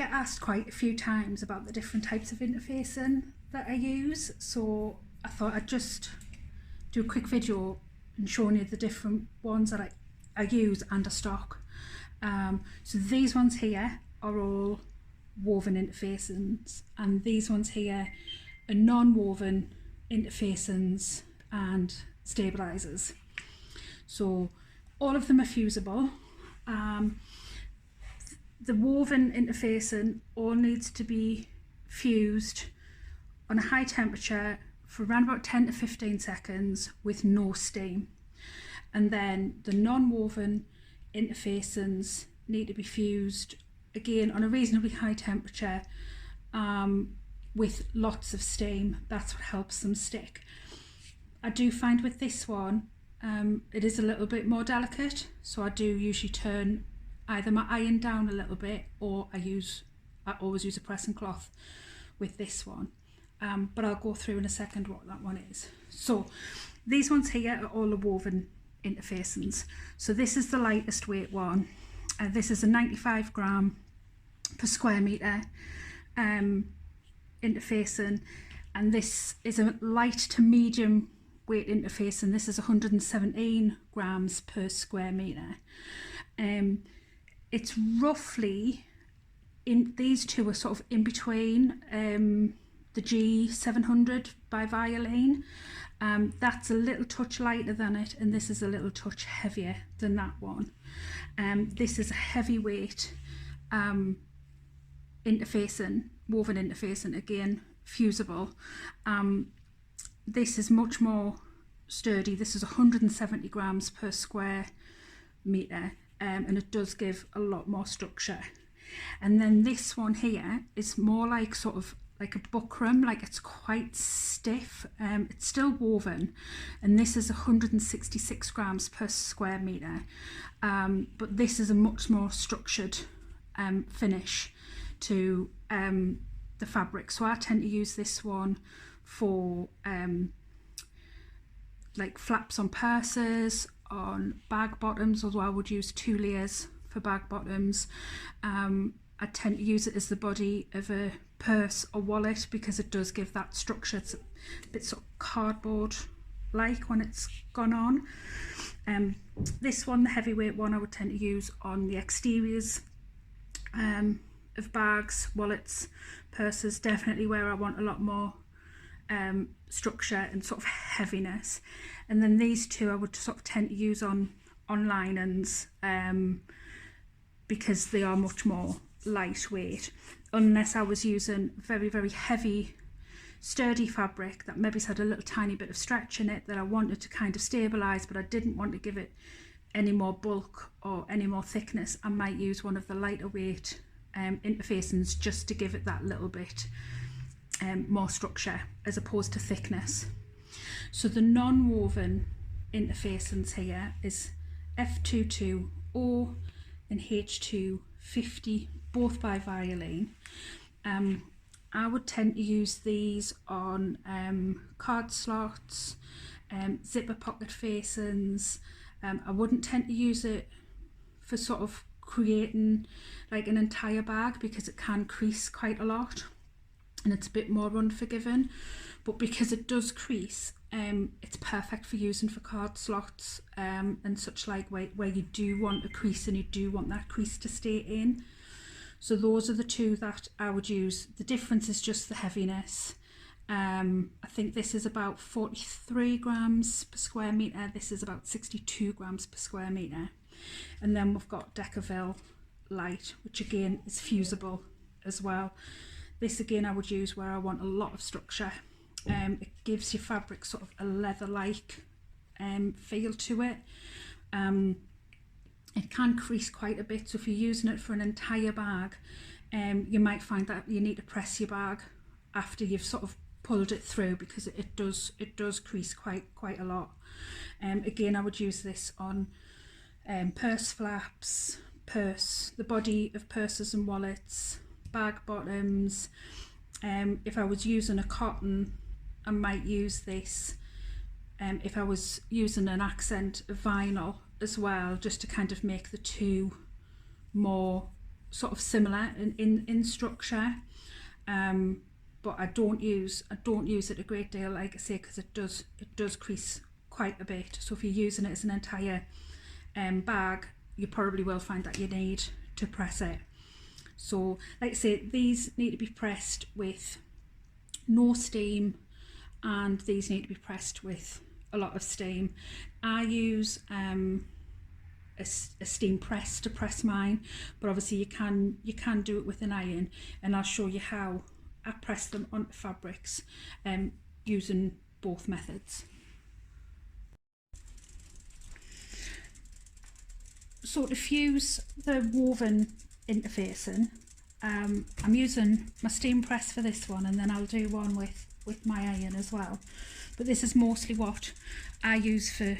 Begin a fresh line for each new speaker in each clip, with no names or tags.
get asked quite a few times about the different types of interfacing that I use, so I thought I'd just do a quick video and showing you the different ones that I use and I stock. So these ones here are all woven interfacings, and these ones here are non-woven interfacings and stabilizers. So all of them are fusible. The woven interfacing all needs to be fused on a high temperature for around about 10 to 15 seconds with no steam. And then the non-woven interfacings need to be fused again on a reasonably high temperature with lots of steam. That's what helps them stick. I do find with this one it is a little bit more delicate, so I do usually turn either my iron down a little bit, or I always use a pressing cloth with this one, but I'll go through in a second what that one is. So these ones here are all the woven interfacings. So this is the lightest weight one. This is a 95 gram per square metre interfacing, and this is a light to medium weight interfacing. This is 117 grams per square metre. It's roughly, these two are sort of in between the G700 by Violin. That's a little touch lighter than it, and this is a little touch heavier than that one. This is a heavyweight interfacing, woven interfacing, again fusible. This is much more sturdy. This is 170 grams per square metre, and it does give a lot more structure. And then this one here is more like sort of like a buckram, like it's quite stiff. It's still woven, and this is 166 grams per square metre, but this is a much more structured finish to the fabric. So I tend to use this one for like flaps on purses, on bag bottoms, although I would use 2 layers for bag bottoms. I tend to use it as the body of a purse or wallet because it does give that structure. It's a bit sort of cardboard like when it's gone on. This one, the heavyweight one, I would tend to use on the exteriors of bags, wallets, purses, definitely where I want a lot more structure and sort of heaviness. And then these two I would sort of tend to use on linens because they are much more lightweight, unless I was using very, very heavy sturdy fabric that maybe had a little tiny bit of stretch in it that I wanted to kind of stabilize, but I didn't want to give it any more bulk or any more thickness. I might use one of the lighter weight interfacings just to give it that little bit more structure as opposed to thickness. So the non-woven interfacings here is F22O and H250, both by Violin. I would tend to use these on card slots, zipper pocket facings. I wouldn't tend to use it for sort of creating like an entire bag because it can crease quite a lot and it's a bit more unforgiving, but because it does crease, it's perfect for using for card slots and such like, where you do want a crease and you do want that crease to stay in. So those are the two that I would use. The difference is just the heaviness. I think this is about 43 grams per square metre, this is about 62 grams per square metre. And then we've got Decovil light, which again is fusible as well. This again I would use where I want a lot of structure. It gives your fabric sort of a leather-like feel to it. It can crease quite a bit, so if you're using it for an entire bag, you might find that you need to press your bag after you've sort of pulled it through because it does crease quite a lot. Again, I would use this on purse flaps, the body of purses and wallets, bag bottoms. If I was using a cotton, I might use this. If I was using an accent of vinyl as well, just to kind of make the two more sort of similar in structure, but I don't use it a great deal, like I say, because it does crease quite a bit. So if you're using it as an entire bag, you probably will find that you need to press it. So like I say, these need to be pressed with no steam, and these need to be pressed with a lot of steam. I use a steam press to press mine, but obviously you can do it with an iron, and I'll show you how I press them onto fabrics using both methods. So to fuse the woven interfacing, I'm using my steam press for this one, and then I'll do one with my iron as well. But this is mostly what I use for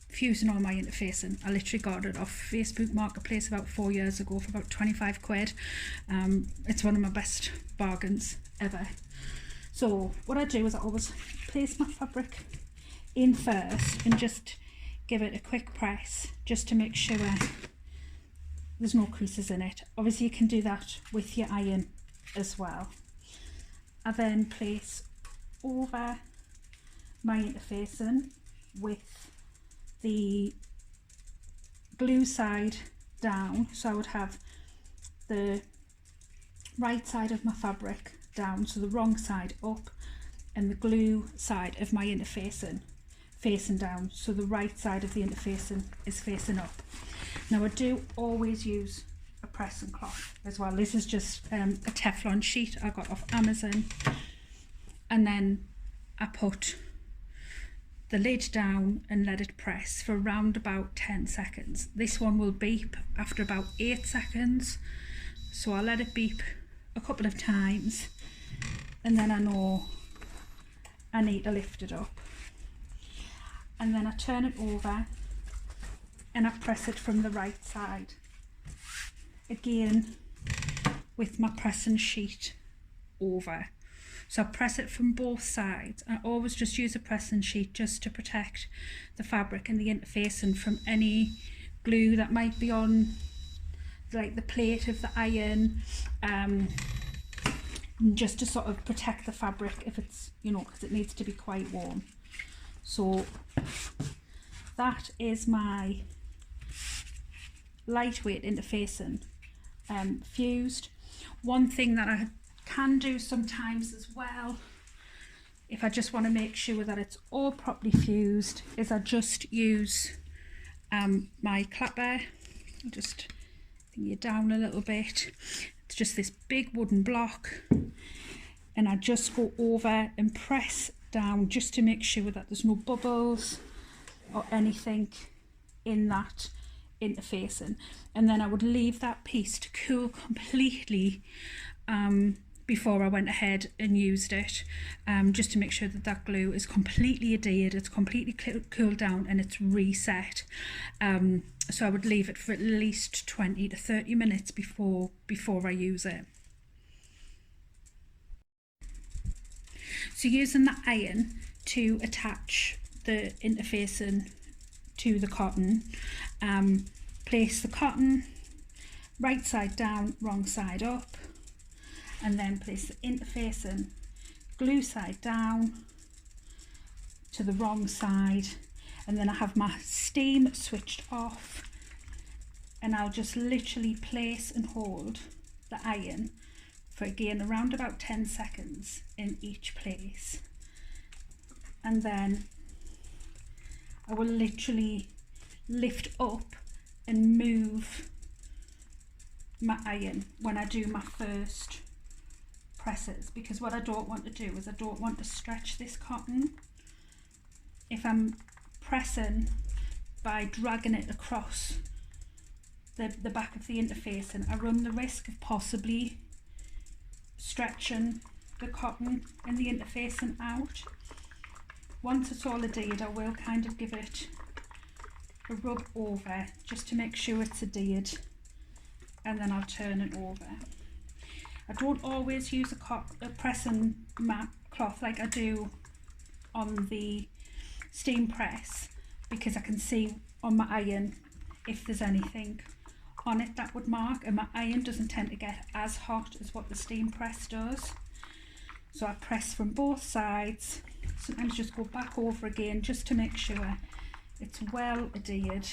fusing all my interfacing. I literally got it off Facebook Marketplace about 4 years ago for about 25 quid. It's one of my best bargains ever. So what I do is I always place my fabric in first and just give it a quick press just to make sure there's no creases in it. Obviously you can do that with your iron as well. I then place over my interfacing with the glue side down, so I would have the right side of my fabric down, so the wrong side up, and the glue side of my interfacing facing down, so the right side of the interfacing is facing up. Now I do always use a pressing cloth as well. This is just a Teflon sheet I got off Amazon, and then I put the lid down and let it press for around about 10 seconds. This one will beep after about 8 seconds, so I'll let it beep a couple of times, and then I know I need to lift it up, and then I turn it over and I press it from the right side again with my pressing sheet over. So I press it from both sides. I always just use a pressing sheet just to protect the fabric and the interfacing from any glue that might be on like the plate of the iron, just to sort of protect the fabric if it's, you know, because it needs to be quite warm. So that is my lightweight interfacing fused. One thing that I can do sometimes as well, if I just want to make sure that it's all properly fused, is I just use my clapper. I'll just bring you down a little bit. It's just this big wooden block, and I just go over and press down just to make sure that there's no bubbles or anything in that interfacing, and then I would leave that piece to cool completely before I went ahead and used it, just to make sure that that glue is completely adhered, it's completely cooled down, and it's reset. So I would leave it for at least 20 to 30 minutes before I use it. So using the iron to attach the interfacing to the cotton, place the cotton right side down, wrong side up, and then place the interfacing glue side down to the wrong side, and then I have my steam switched off, and I'll just literally place and hold the iron for again around about 10 seconds in each place, and then I will literally lift up and move my iron when I do my first presses, because what I don't want to do is I don't want to stretch this cotton. If I'm pressing by dragging it across the back of the interfacing, I run the risk of possibly stretching the cotton and the interfacing out. Once it's all adhered, I will kind of give it a rub over just to make sure it's adhered, and then I'll turn it over. I don't always use a pressing mat cloth like I do on the steam press, because I can see on my iron if there's anything on it that would mark, and my iron doesn't tend to get as hot as what the steam press does. So I press from both sides, sometimes just go back over again just to make sure it's well adhered,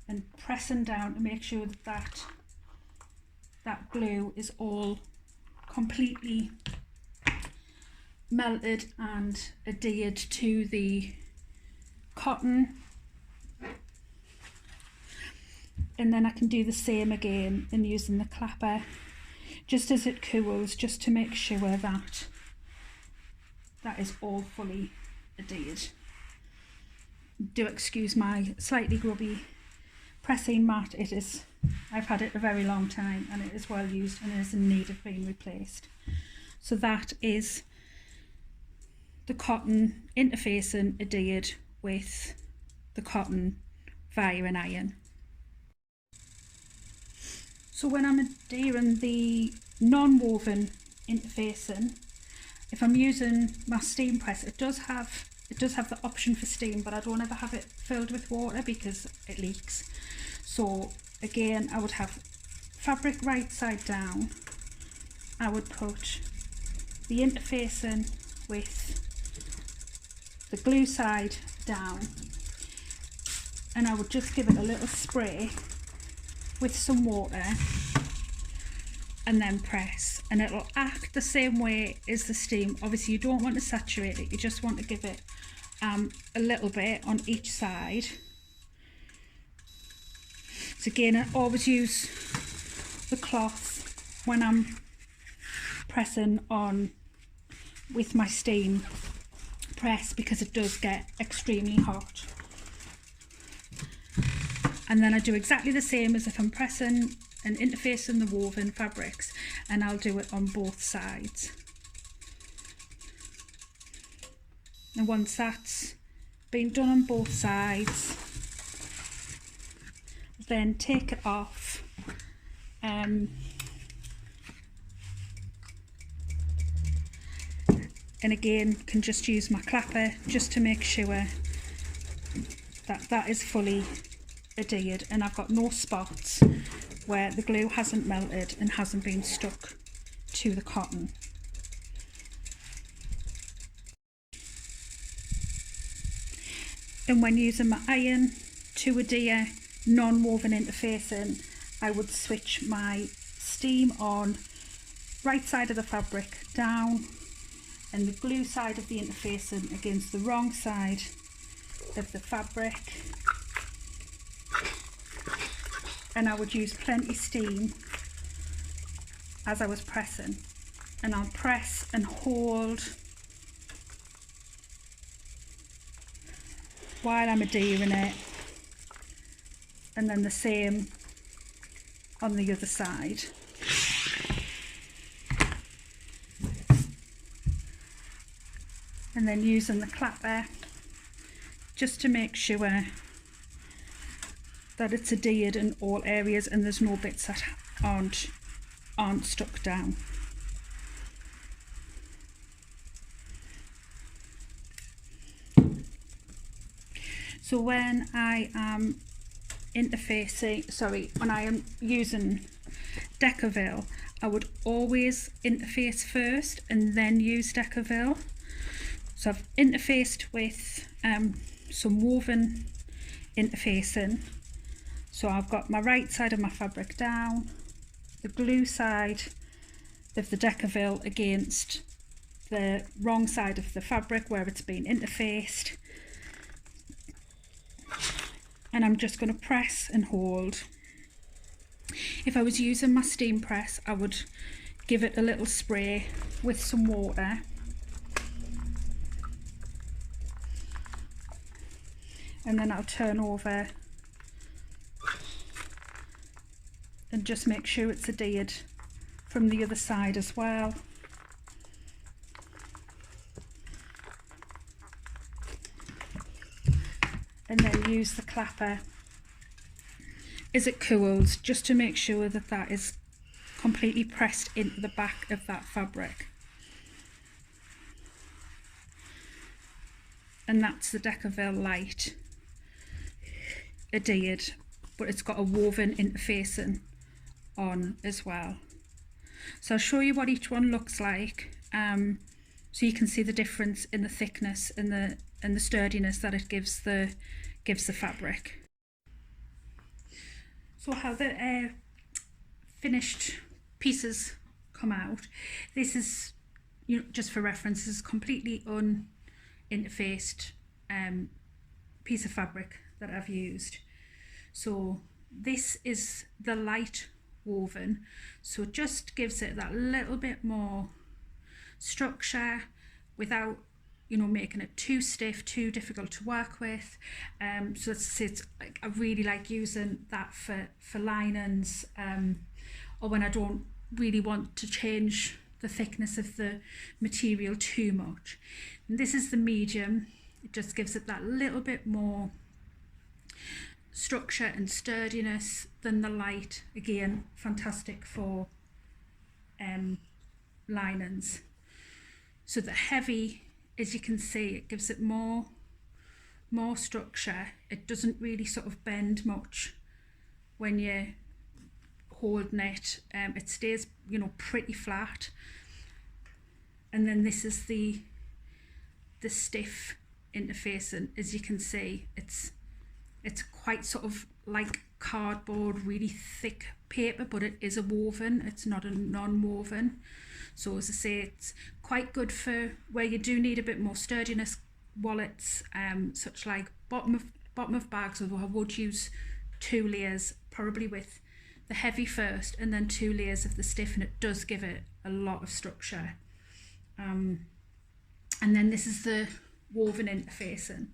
and pressing down to make sure that that glue is all completely melted and adhered to the cotton. And then I can do the same again and using the clapper just as it cools, just to make sure that that is all fully adhered. Do excuse my slightly grubby pressing mat. It is, I've had it a very long time and it is well used and it is in need of being replaced. So that is the cotton interfacing adhered with the cotton via an iron. So when I'm adhering the non-woven interfacing, if I'm using my steam press, it does have the option for steam, but I don't ever have it filled with water because it leaks. So again, I would have fabric right side down. I would put the interfacing with the glue side down, and I would just give it a little spray with some water and then press, and it'll act the same way as the steam. Obviously you don't want to saturate it, you just want to give it a little bit on each side. So again, I always use the cloth when I'm pressing on with my steam press because it does get extremely hot. And then I do exactly the same as if I'm pressing and interfacing the woven fabrics, and I'll do it on both sides. And once that's been done on both sides, then take it off, and again can just use my clapper just to make sure that that is fully adhered and I've got no spots where the glue hasn't melted and hasn't been stuck to the cotton. And when using my iron to adhere non-woven interfacing, I would switch my steam on right side of the fabric down and the glue side of the interfacing against the wrong side of the fabric, and I would use plenty steam as I was pressing, and I'll press and hold while I'm adhering it, and then the same on the other side. And then using the clapper just to make sure that it's adhered in all areas and there's no bits that aren't stuck down. So when I am when I am using Decovil, I would always interface first and then use Decovil. So I've interfaced with some woven interfacing. So I've got my right side of my fabric down, the glue side of the Decovil against the wrong side of the fabric where it's been interfaced. And I'm just going to press and hold. If I was using my steam press, I would give it a little spray with some water. And then I'll turn over and just make sure it's adhered from the other side as well. And then use the clapper as it cools just to make sure that that is completely pressed into the back of that fabric. And that's the Decovil Light adhered but it's got a woven interfacing on as well. So I'll show you what each one looks like, so you can see the difference in the thickness and the sturdiness that it gives the fabric. So how the finished pieces come out. This is, you know, just for reference, this is completely uninterfaced piece of fabric that I've used. So this is the light woven, so it just gives it that little bit more structure without, you know, making it too stiff, too difficult to work with. So it's I really like using that for linens, or when I don't really want to change the thickness of the material too much. And this is the medium. It just gives it that little bit more structure and sturdiness than the light. Again, fantastic for linens. So the heavy, as you can see, it gives it more structure. It doesn't really sort of bend much when you're holding it. It stays, you know, pretty flat. And then this is the stiff interfacing. As you can see, it's quite sort of like cardboard, really thick paper, but it is a woven, it's not a non-woven. So as I say, it's quite good for where you do need a bit more sturdiness wallets, such like bottom of bags, although I would use 2 layers, probably with the heavy first and then 2 layers of the stiff, and it does give it a lot of structure. And then this is the woven interfacing.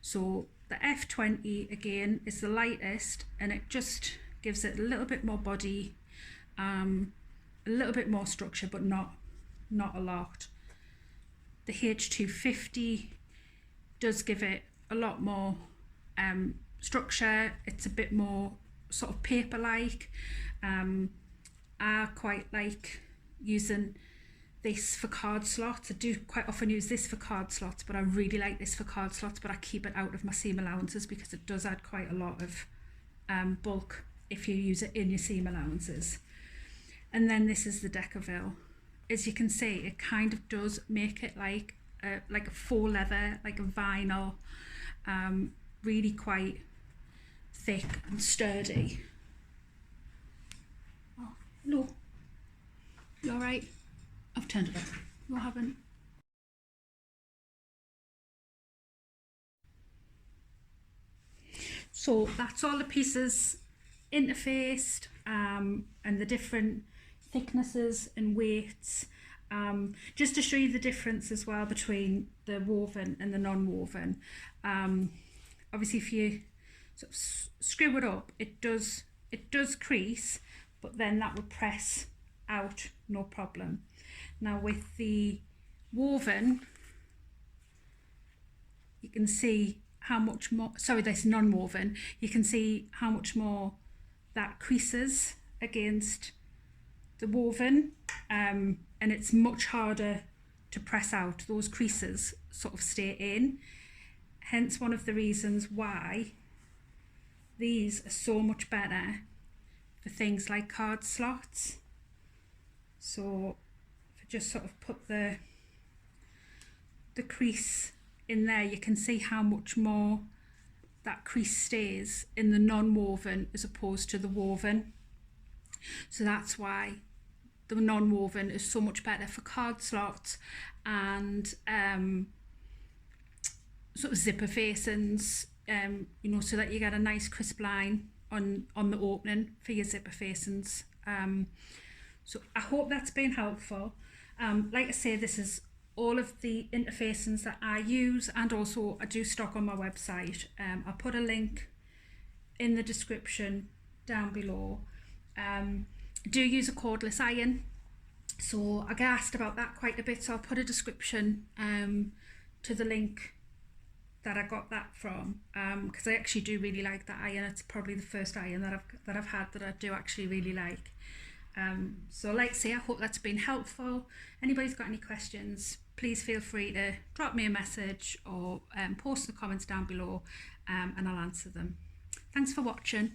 So the F20 again is the lightest, and it just gives it a little bit more body, a little bit more structure, but not a lot. The H250 does give it a lot more structure. It's a bit more sort of paper-like. I quite like using this for card slots. I do quite often use this for card slots, but I really like this for card slots, but I keep it out of my seam allowances because it does add quite a lot of bulk if you use it in your seam allowances. And then this is the Decovil. As you can see, it kind of does make it like a faux leather, like a vinyl, really quite thick and sturdy. Oh, no, you all right? I've turned it off. You haven't. So that's all the pieces interfaced, and the different thicknesses and weights, just to show you the difference as well between the woven and the non-woven. Obviously, if you sort of screw it up, it does crease, but then that will press out no problem. Now with the woven, you can see how much more, sorry, this non-woven, you can see how much more that creases against the woven, and it's much harder to press out. Those creases sort of stay in, hence one of the reasons why these are so much better for things like card slots. So if I just sort of put the crease in there, you can see how much more that crease stays in the non-woven as opposed to the woven. So that's why the non-woven is so much better for card slots and sort of zipper facings, you know, so that you get a nice crisp line on the opening for your zipper facings. So I hope that's been helpful. Like I say, this is all of the interfacings that I use, and also I do stock on my website. I'll put a link in the description down below. I do use a cordless iron, so I get asked about that quite a bit, so I'll put a description to the link that I got that from, because I actually do really like that iron. It's probably the first iron that I've had that I do actually really like. So like I say, I hope that's been helpful. Anybody's got any questions, please feel free to drop me a message or post the comments down below, and I'll answer them. Thanks for watching.